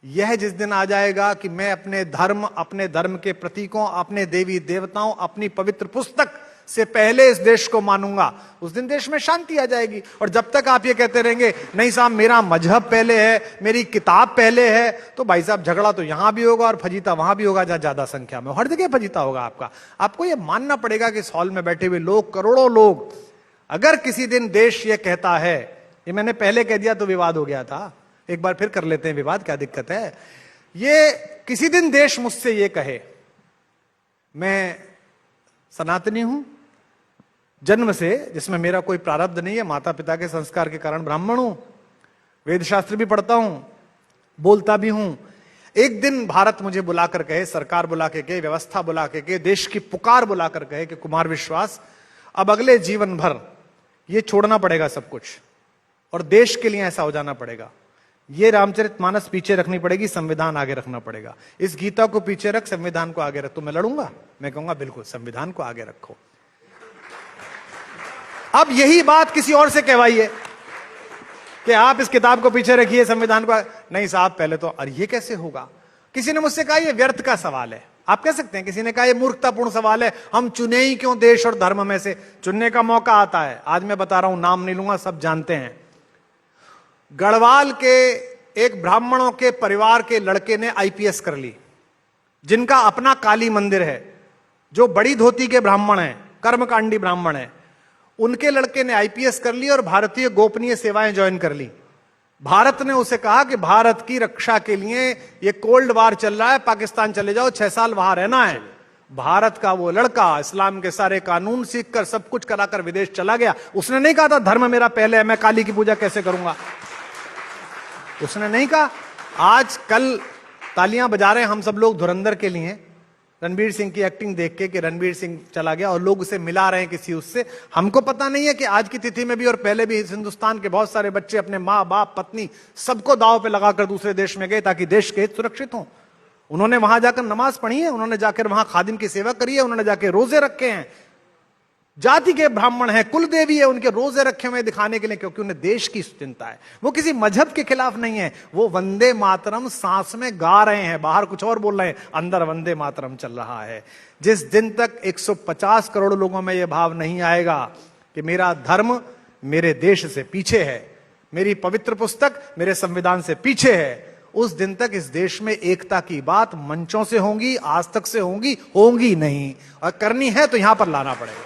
यह जिस दिन आ जाएगा कि मैं अपने धर्म के प्रतीकों, अपने देवी देवताओं, अपनी पवित्र पुस्तक से पहले इस देश को मानूंगा, उस दिन देश में शांति आ जाएगी। और जब तक आप ये कहते रहेंगे नहीं साहब मेरा मजहब पहले है, मेरी किताब पहले है, तो भाई साहब झगड़ा तो यहां भी होगा और फजीता वहां भी होगा, जहां ज्यादा संख्या में, हर जगह फजीता होगा आपका। आपको ये मानना पड़ेगा कि इस हॉल में बैठे हुए लोग, करोड़ों लोग, अगर किसी दिन देश ये कहता है, ये मैंने पहले कह दिया तो विवाद हो गया था, एक बार फिर कर लेते हैं विवाद, क्या दिक्कत है। ये किसी दिन देश मुझसे ये कहे मैं सनातनी हूं जन्म से, जिसमें मेरा कोई प्रारब्ध नहीं है, माता पिता के संस्कार के कारण ब्राह्मण हूं, वेद शास्त्र भी पढ़ता हूं, बोलता भी हूं, एक दिन भारत मुझे बुलाकर कहे, सरकार बुला के कहे, व्यवस्था बुला के कहे, देश की पुकार बुलाकर कहे कि कुमार विश्वास अब अगले जीवन भर ये छोड़ना पड़ेगा सब कुछ और देश के लिए ऐसा हो जाना पड़ेगा, ये रामचरितमानस पीछे रखनी पड़ेगी, संविधान आगे रखना पड़ेगा, इस गीता को पीछे रख, संविधान को आगे रख, तो मैं लड़ूंगा, मैं कहूंगा बिल्कुल संविधान को आगे रखो। अब यही बात किसी और से कहवाइए कि आप इस किताब को पीछे रखिए, संविधान को नहीं साहब पहले तो, और ये कैसे होगा। किसी ने मुझसे कहा ये व्यर्थ का सवाल है, आप कह सकते हैं, किसी ने कहा ये मूर्खतापूर्ण सवाल है, हम चुने ही क्यों देश और धर्म में से, चुनने का मौका आता है। आज मैं बता रहा हूं, नाम नहीं लूंगा, सब जानते हैं, गढ़वाल के एक ब्राह्मणों के परिवार के लड़के ने आईपीएस कर ली, जिनका अपना काली मंदिर है, जो बड़ी धोती के ब्राह्मण हैं, कर्मकांडी ब्राह्मण हैं, उनके लड़के ने आईपीएस कर ली और भारतीय गोपनीय सेवाएं ज्वाइन कर ली। भारत ने उसे कहा कि भारत की रक्षा के लिए ये कोल्ड वार चल रहा है, पाकिस्तान चले जाओ, 6 साल वहां रहना है। भारत का वो लड़का इस्लाम के सारे कानून सीखकर सब कुछ कराकर विदेश चला गया। उसने नहीं कहा था धर्म मेरा पहले है, मैं काली की पूजा कैसे करूंगा, उसने नहीं कहा। आज कल तालियां बजा रहे हैं हम सब लोग धुरंधर के लिए, रणवीर सिंह की एक्टिंग देख के कि रणवीर सिंह चला गया और लोग उसे मिला रहे हैं किसी उससे। हमको पता नहीं है कि आज की तिथि में भी और पहले भी हिंदुस्तान के बहुत सारे बच्चे अपने माँ बाप पत्नी सबको दांव पे लगाकर दूसरे देश में गए ताकि देश के हित सुरक्षित हों। उन्होंने वहां जाकर नमाज पढ़ी है, उन्होंने जाकर वहां खादिम की सेवा करी है, उन्होंने जाकर रोजे रखे हैं, जाति के ब्राह्मण हैं, कुल देवी है, उनके रोजे रखे हुए दिखाने के लिए, क्योंकि उन्हें देश की चिंता है। वो किसी मजहब के खिलाफ नहीं है, वो वंदे मातरम सांस में गा रहे हैं, बाहर कुछ और बोल रहे हैं, अंदर वंदे मातरम चल रहा है। जिस दिन तक 150 करोड़ लोगों में यह भाव नहीं आएगा कि मेरा धर्म मेरे देश से पीछे है, मेरी पवित्र पुस्तक मेरे संविधान से पीछे है, उस दिन तक इस देश में एकता की बात मंचों से होंगी, आज तक से होंगी नहीं, और करनी है तो यहां पर लाना पड़ेगा।